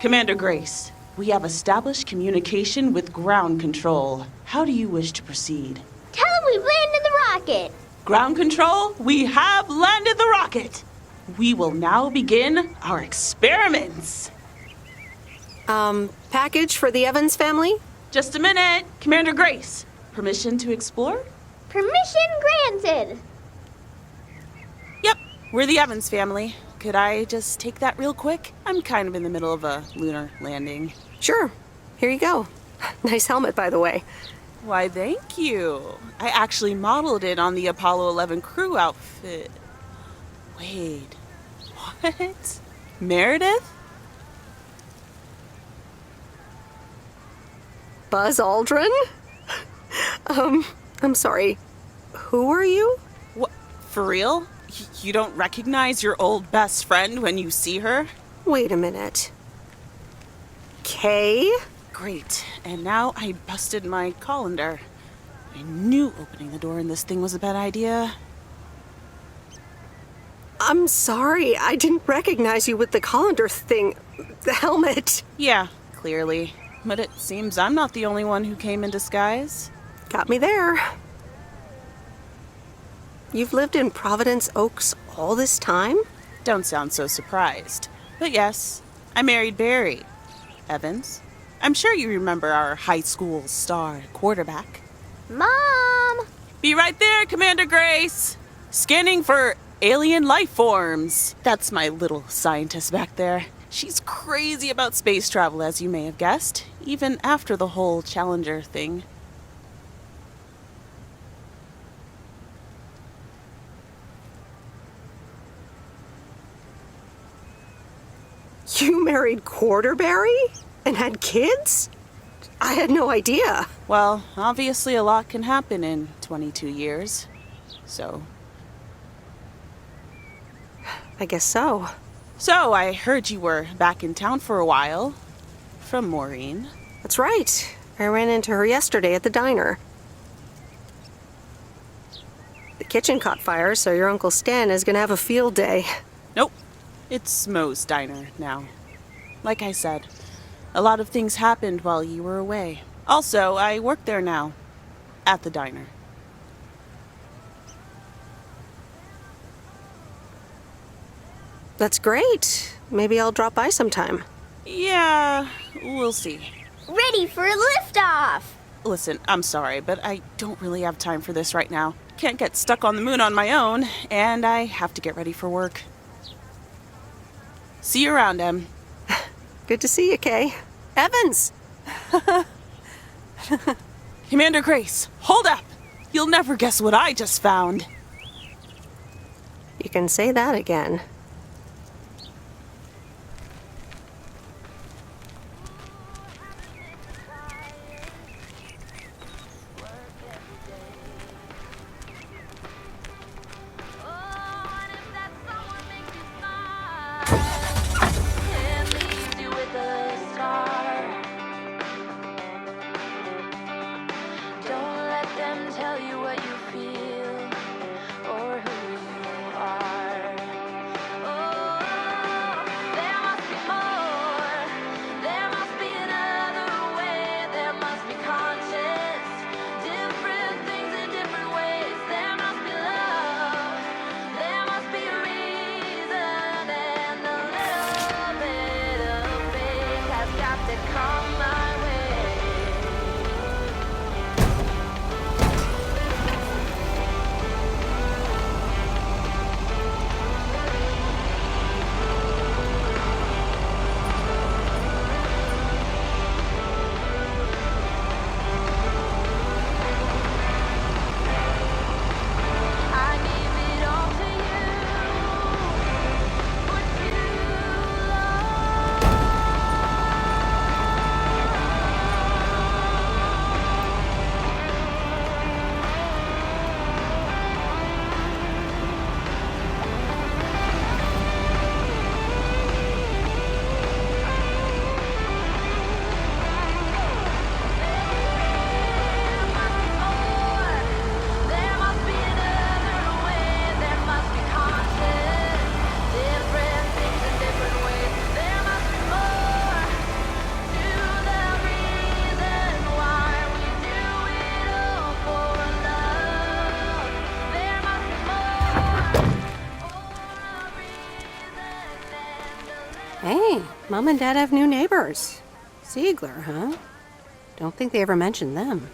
Commander Grace, we have established communication with ground control. How do you wish to proceed? Tell them we've landed the rocket. Ground control, we have landed the rocket. We will now begin our experiments. Package for the Evans family? Just a minute. Commander Grace, permission to explore? Permission granted. Yep, we're the Evans family. Could I just take that real quick? I'm kind of in the middle of a lunar landing. Sure. Here you go. Nice helmet, by the way. Why, thank you. I actually modeled it on the Apollo 11 crew outfit. Wait, what? Meredith? Buzz Aldrin? I'm sorry. Who are you? What, for real? You don't recognize your old best friend when you see her? Wait a minute. Kay? Great, and now I busted my colander. I knew opening the door in this thing was a bad idea. I'm sorry, I didn't recognize you with the colander thing. The helmet. Yeah, clearly. But it seems I'm not the only one who came in disguise. Got me there. You've lived in Providence Oaks all this time? Don't sound so surprised. But yes, I married Barry Evans. I'm sure you remember our high school star quarterback. Mom! Be right there, Commander Grace! Scanning for alien life forms. That's my little scientist back there. She's crazy about space travel, as you may have guessed, even after the whole Challenger thing. You married Quarterberry? And had kids? I had no idea. Well, obviously a lot can happen in 22 years. So I guess so. So, I heard you were back in town for a while. From Maureen. That's right. I ran into her yesterday at the diner. The kitchen caught fire, so your Uncle Stan is gonna have a field day. Nope. It's Moe's diner now. Like I said, a lot of things happened while you were away. Also, I work there now. At the diner. That's great. Maybe I'll drop by sometime. Yeah, we'll see. Ready for a liftoff! Listen, I'm sorry, but I don't really have time for this right now. Can't get stuck on the moon on my own, and I have to get ready for work. See you around, Em. Good to see you, Kay. Evans! Commander Grace, hold up! You'll never guess what I just found. You can say that again. Hey, Mom and Dad have new neighbors. Ziegler, huh? Don't think they ever mentioned them.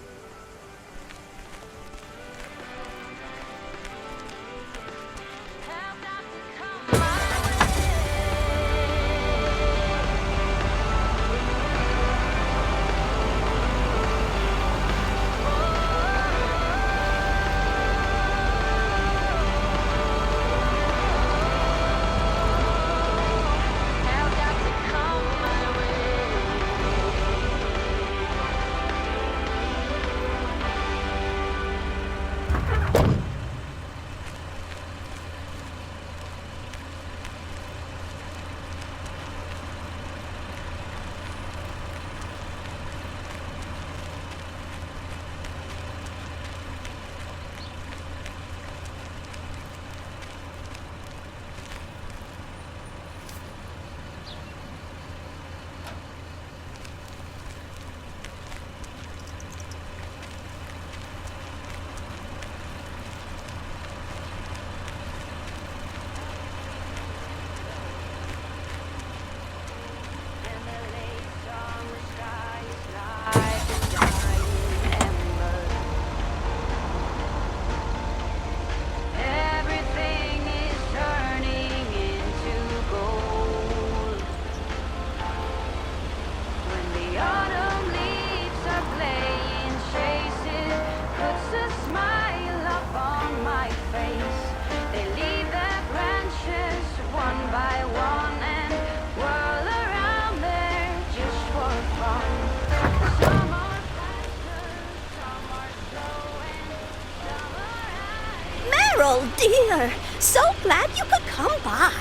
Meryl, dear, so glad you could come by.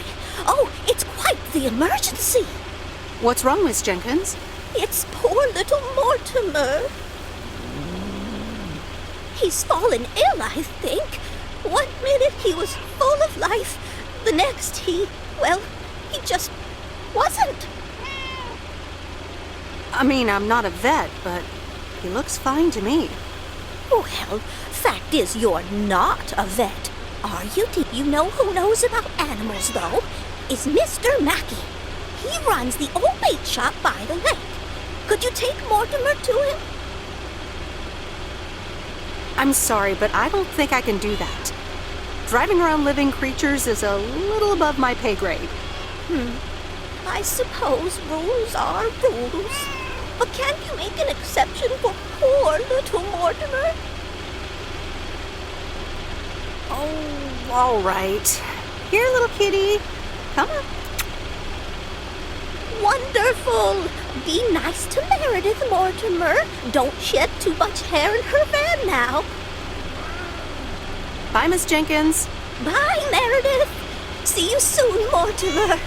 Oh, it's quite the emergency. What's wrong, Miss Jenkins? It's poor little Mortimer. He's fallen ill, I think. One minute he was full of life, the next he just wasn't. I mean, I'm not a vet, but he looks fine to me. Well, fact is you're not a vet, are you? Do you know who knows about animals, though? Is Mr. Mackey. He runs the old bait shop by the lake. Could you take Mortimer to him? I'm sorry, but I don't think I can do that. Driving around living creatures is a little above my pay grade. I suppose rules are rules. But can't you make an exception for poor little Mortimer? Oh, all right. Here, little kitty. Come on. Wonderful! Be nice to Meredith, Mortimer. Don't shed too much hair in her van now. Bye, Miss Jenkins. Bye, Meredith. See you soon, Mortimer.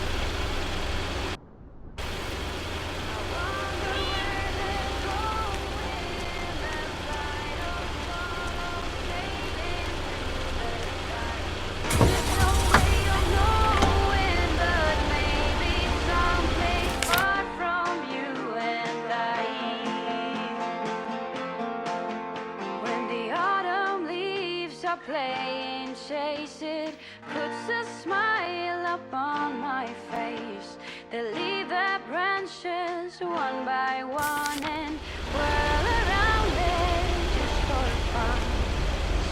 Playing chase it puts a smile upon my face. They leave their branches one by one and whirl around it just for fun.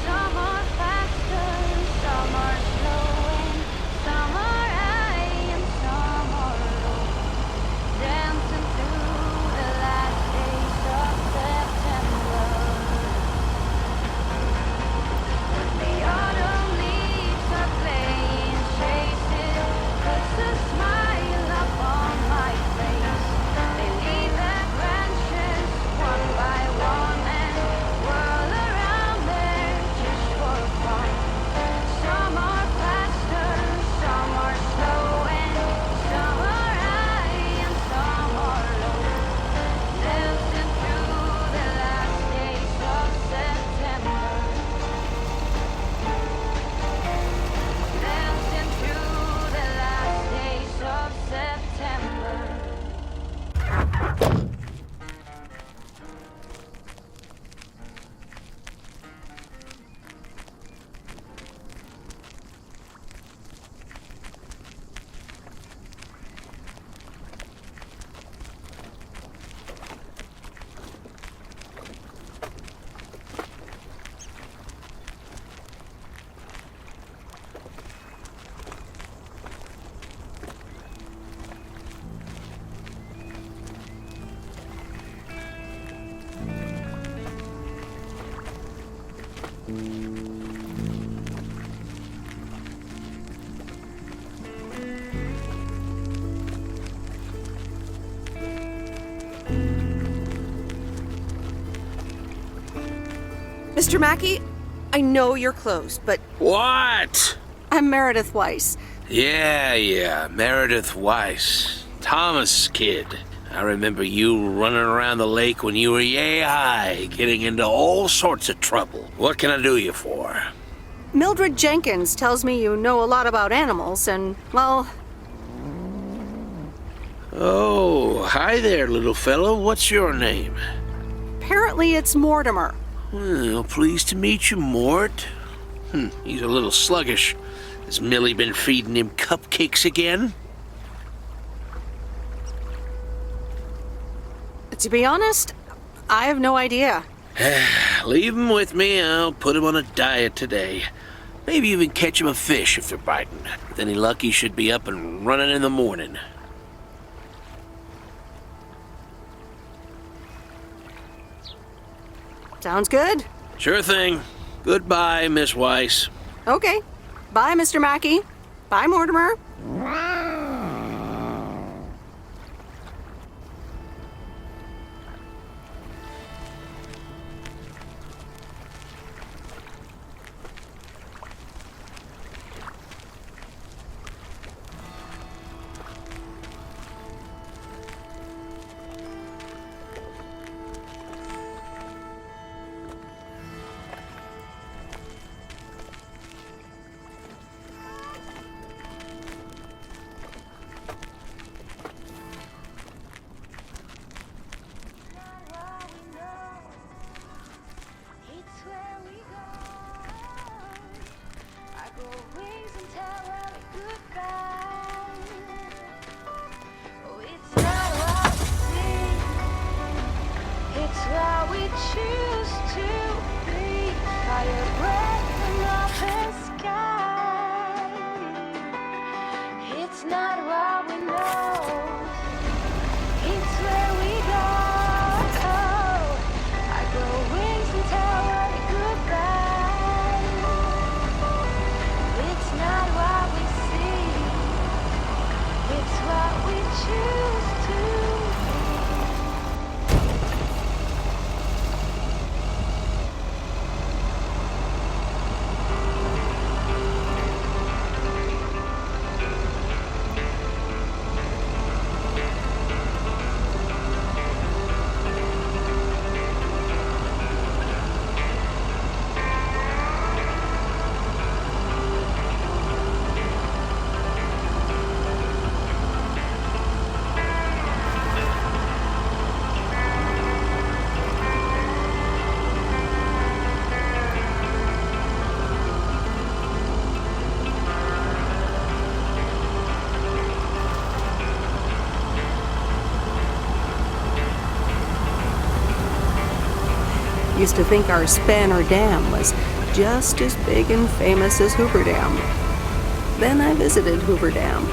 Some are faster, some are slow, and some are high and some are low, dancing through the last days of September. The autumn leaves are playing chases, puts a smile upon my face. They leave their branches one Mr. Mackey, I know you're closed, but What? I'm Meredith Weiss. Yeah, Meredith Weiss. Thomas' kid. I remember you running around the lake when you were yay high, getting into all sorts of trouble. What can I do you for? Mildred Jenkins tells me you know a lot about animals, and, well, Oh, hi there, little fellow. What's your name? apparently it's Mortimer. Well, pleased to meet you, Mort. He's a little sluggish. Has Millie been feeding him cupcakes again? To be honest, I have no idea. Leave him with me. I'll put him on a diet today. Maybe even catch him a fish if they're biting. With any luck, he should be up and running in the morning. Sounds good. Sure thing. Goodbye, Miss Weiss. Okay. Bye, Mr. Mackey. Bye, Mortimer. It's where we go. I grow wings and tell early goodbye. Oh, it's not what we see. It's what we choose to be. Fire breath from open sky. It's not what we know. It's where we go. I grow wings and tell early goodbye. It's not what we see. It's what we choose to Used to think our Spanner Dam was just as big and famous as Hoover Dam. Then I visited Hoover Dam.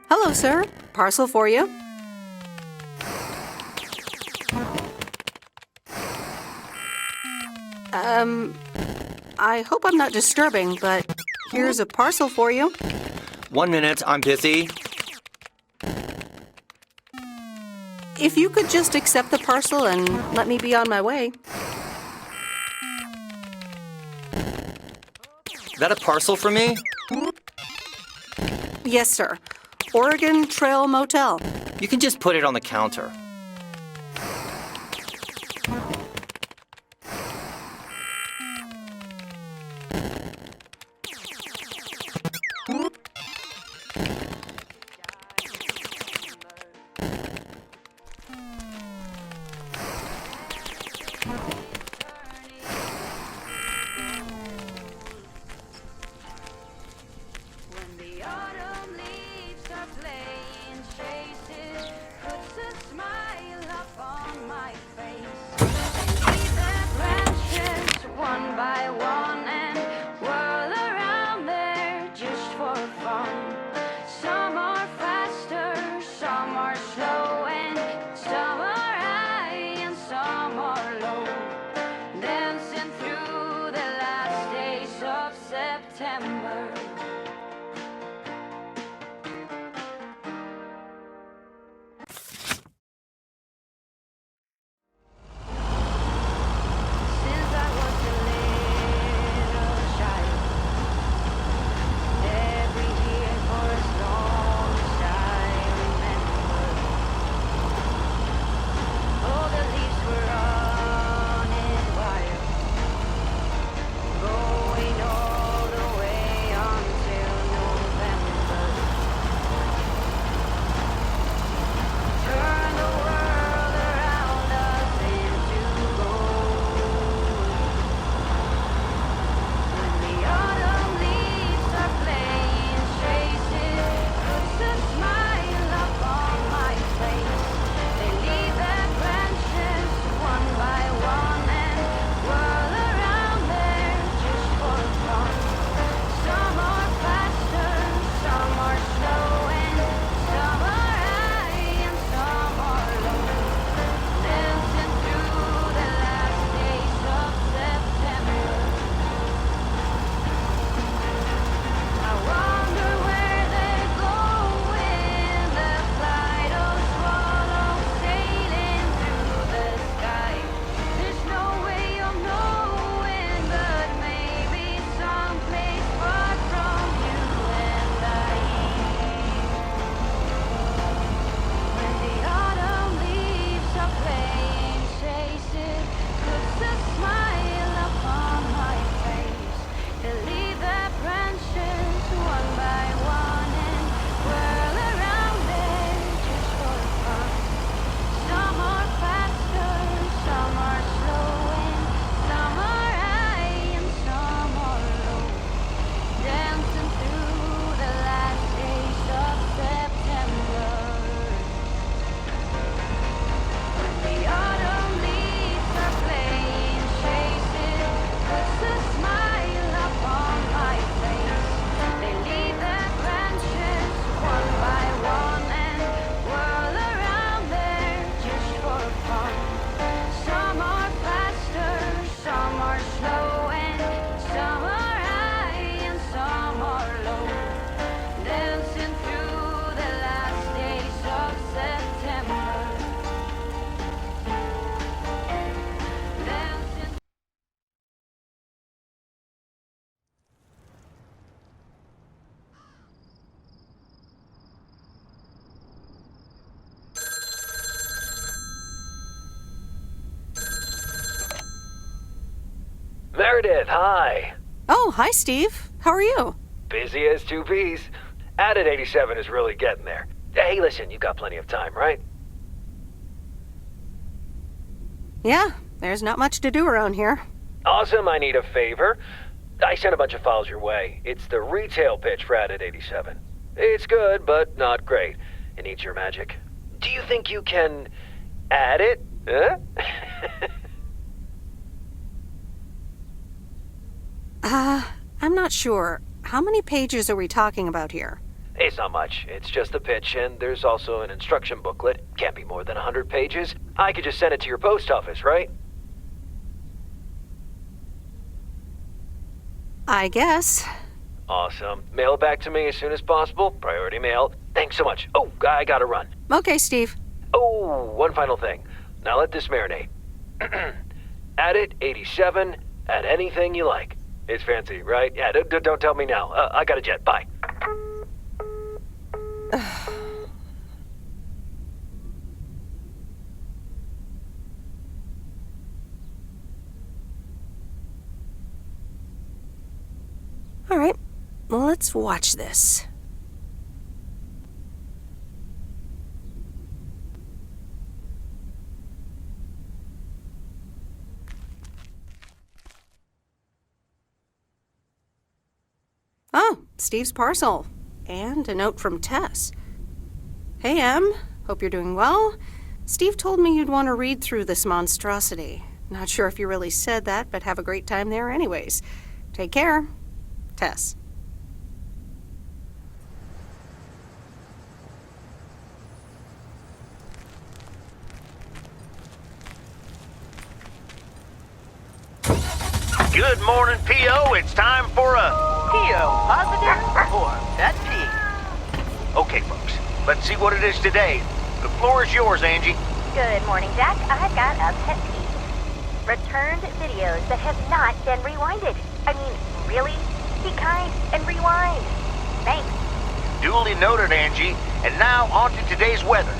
Hello, sir. Parcel for you. I hope I'm not disturbing, but here's a parcel for you. 1 minute, I'm busy. If you could just accept the parcel and let me be on my way. That a parcel for me? Yes, sir. Oregon Trail Motel. You can just put it on the counter. When the autumn leaves are playing chases, puts a smile up on my face. They leave their branches one by one and whirl around there just for fun. Some are faster, some are slow, and some are high and some are low. Dancing through the last days of September. Since I was a little child, every year for as long as I remember, all the leaves were running wild, going all the way until November. Turn the world around us into gold. When the autumn leaves are playing chases, puts a smile up on my face. They leave their branches one by one and whirl around there just for fun. Some are faster, some are slow, and some are high and some are low. Dancing through the last days of September. I wonder where they go in the flight of swallows sailing through the sky. There's no way of knowing, but maybe someplace far from you and I. When the autumn leaves are playing chases, puts a smile upon my face. They leave their branches one by one and whirl around there just for fun. Some are faster, some are slow, and some are high and some are low. Dancing through the last days of September. When the autumn leaves are playing chases, puts a smile upon my face. They leave their branches one by one and whirl around there just for fun. Some are faster, some are slow, and some are high and some are low. Dancing through the last days of September. Dancing. Meredith, hi. Oh, hi, Steve. How are you? Busy as two peas. Added 87 is really getting there. Hey, listen, you got plenty of time, right? Yeah, there's not much to do around here. Awesome, I need a favor. I sent a bunch of files your way. It's the retail pitch for Added 87. It's good, but not great. It needs your magic. Do you think you can add it? Huh? I'm not sure. How many pages are we talking about here? It's not much. It's just the pitch, and there's also an instruction booklet. Can't be more than 100 pages. I could just send it to your post office, right? I guess. Awesome. Mail it back to me as soon as possible. Priority mail. Thanks so much. Oh, I gotta run. Okay, Steve. Oh, one final thing. Now let this marinate. Add it 87. Add anything you like. It's fancy, right? Yeah, don't tell me now. I got a jet. Bye. All right, let's watch this. Steve's parcel. And a note from Tess. Hey, Em. Hope you're doing well. Steve told me you'd want to read through this monstrosity. Not sure if you really said that, but have a great time there anyways. Take care. Tess. Good morning, P.O. It's time for a P.O. positive or that P. Okay, folks, let's see what it is today. The floor is yours, Angie. Good morning, Jack. I've got a pet peeve. Returned videos that have not been rewinded. I mean, really? Be kind and rewind. Thanks. Duly noted, Angie. And now on to today's weather.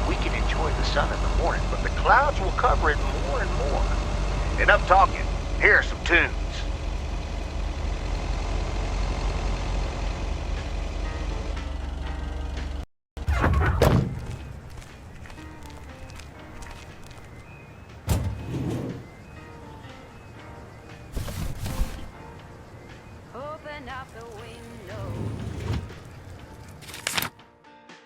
We can enjoy the sun in the morning, but the clouds will cover it more and more. Enough talking. Here are some tunes. Open up the window.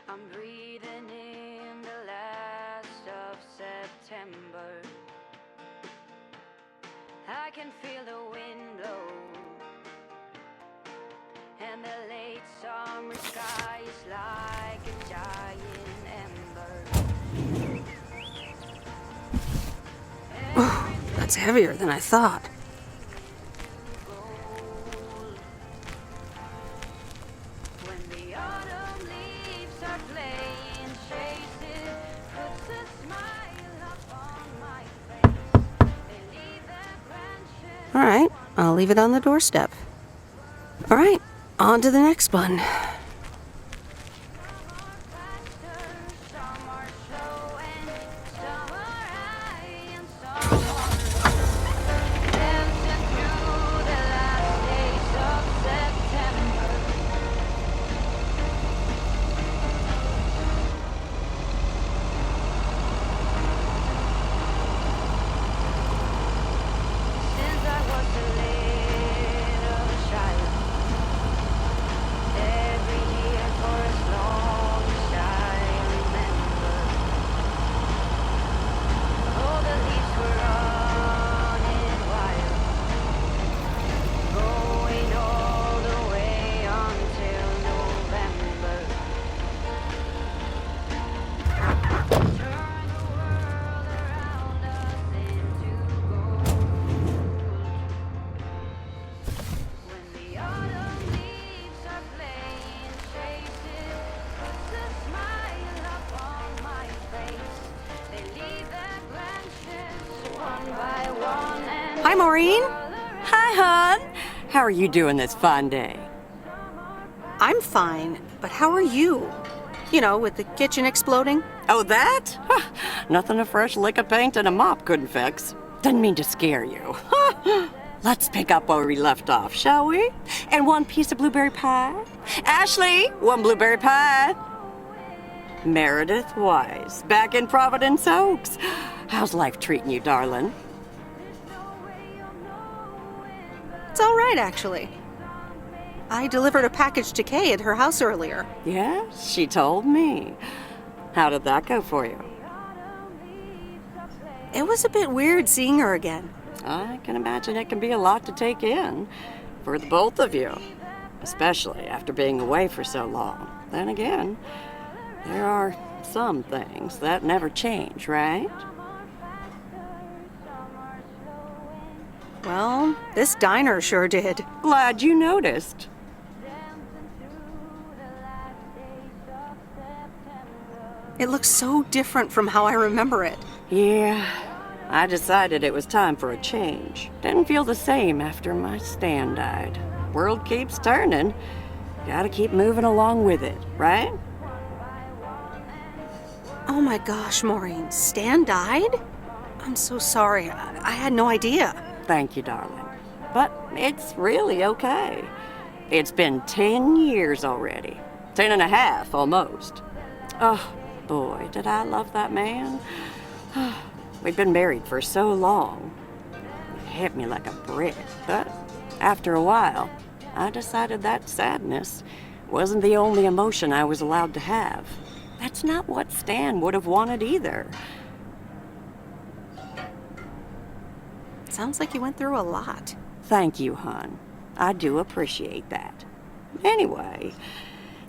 I'm breathing in the last of September. I can feel the wind blow, and the late summer sky is like a giant ember. Oh, that's heavier than I thought. When the autumn leaves are playing chases, puts a smile upon my face. They leave their branches. All right, I'll leave it on the doorstep. All right, on to the next one. Some are slow and some are high and some are dancing through the last days of September. Since I was a little child, every year for as long as I remember, all the leaves were running wild, going all the way until November. Turn the world around us into gold. When the autumn leaves are playing chases, puts a smile upon my face. They leave their branches one by one and Hi, Maureen. Hi, hon. How are you doing this fine day? I'm fine, but how are you? You know, with the kitchen exploding? Oh, that? Nothing a fresh lick of paint and a mop couldn't fix. Didn't mean to scare you. Let's pick up where we left off, shall we? And one piece of blueberry pie? Ashley, one blueberry pie. Meredith Wise, back in Providence Oaks. How's life treating you, darling? It's all right, actually. I delivered a package to Kay at her house earlier. Yes, she told me. How did that go for you? It was a bit weird seeing her again. I can imagine it can be a lot to take in for the both of you, especially after being away for so long. Then again, there are some things that never change, right? Well, this diner sure did. Glad you noticed. It looks so different from how I remember it. Yeah, I decided it was time for a change. Didn't feel the same after my Stan died. World keeps turning. Gotta keep moving along with it, right? Oh my gosh, Maureen, Stan died? I'm so sorry. I had no idea. Thank you, darling. But it's really okay. It's been 10 years already. 10 and a half, almost. Oh, boy, did I love that man. We'd been married for so long. It hit me like a brick. But after a while, I decided that sadness wasn't the only emotion I was allowed to have. That's not what Stan would have wanted either. Sounds like you went through a lot. Thank you, hon. I do appreciate that. Anyway,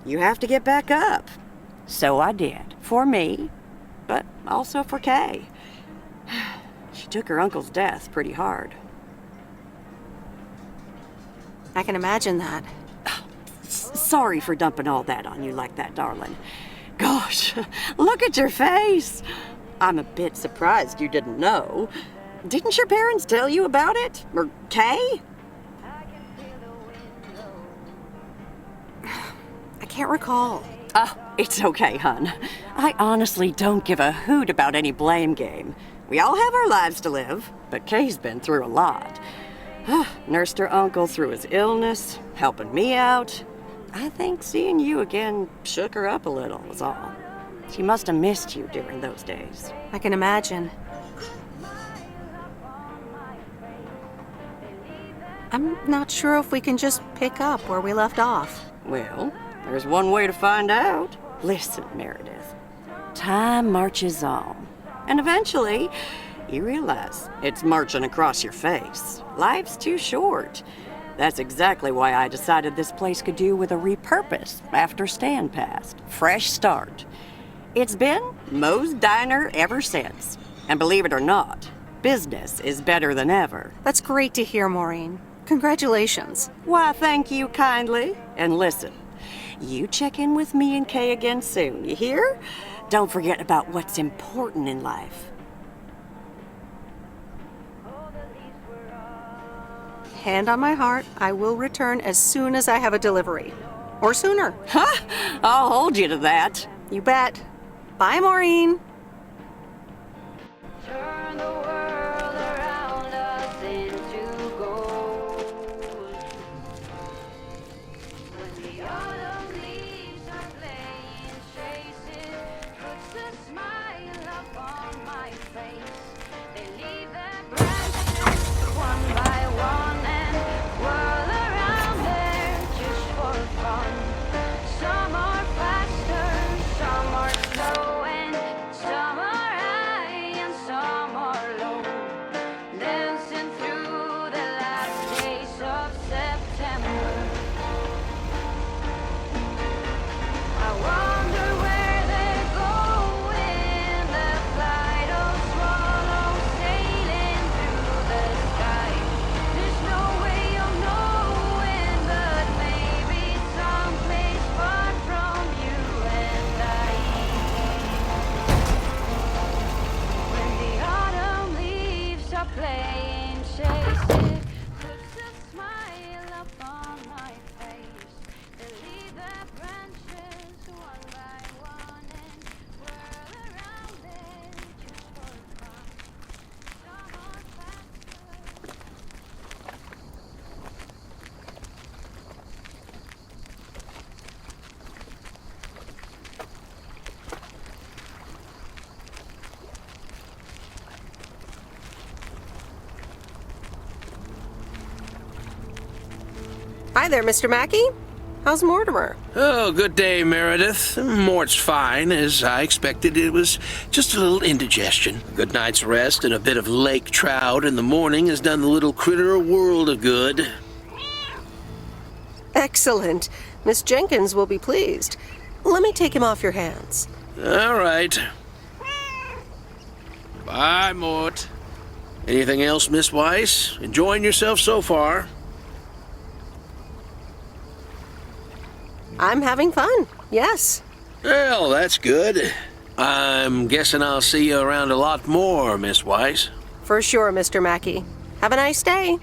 you have to get back up. So I did. For me, but also for Kay. She took her uncle's death pretty hard. I can imagine that. Sorry for dumping all that on you like that, darling. Gosh, look at your face. I'm a bit surprised you didn't know. Didn't your parents tell you about it? Or Kay? I can't recall. Oh, it's okay, hon. I honestly don't give a hoot about any blame game. We all have our lives to live, but Kay's been through a lot. Nursed her uncle through his illness, helping me out. I think seeing you again shook her up a little, was all. She must have missed you during those days. I can imagine. I'm not sure if we can just pick up where we left off. Well, there's one way to find out. Listen, Meredith. Time marches on. And eventually, you realize it's marching across your face. Life's too short. That's exactly why I decided this place could do with a repurpose after Stan passed. Fresh start. It's been Moe's Diner ever since. And believe it or not, business is better than ever. That's great to hear, Maureen. Congratulations. Why, thank you kindly. And listen, you check in with me and Kay again soon, you hear? Don't forget about what's important in life. Hand on my heart, I will return as soon as I have a delivery. Or sooner. Huh? I'll hold you to that. You bet. Bye, Maureen. Turn the world around us into gold. When the autumn leaves are playing chases, puts a smile up on my face. They leave their branches one by one and whirl around there just for fun. Some are faster, some are slow, and some are high and some are low. Dancing through the last days of September. I wonder where they're going, the flight of swallows sailing through the sky. There's no way of knowing, but maybe someplace far from you and I. When the autumn leaves are playing chase, it puts a smile up on my face. They leave their branches one by one and whirl around there just for fun. Some are faster. Hi there, Mr. Mackey. How's Mortimer? Oh, good day, Meredith. Mort's fine. As I expected, it was just a little indigestion. A good night's rest and a bit of lake trout in the morning has done the little critter a world of good. Excellent. Miss Jenkins will be pleased. Let me take him off your hands. All right. Bye, Mort. Anything else, Miss Weiss? Enjoying yourself so far? I'm having fun, yes. Well, that's good. I'm guessing I'll see you around a lot more, Miss Weiss. For sure, Mr. Mackey. Have a nice day.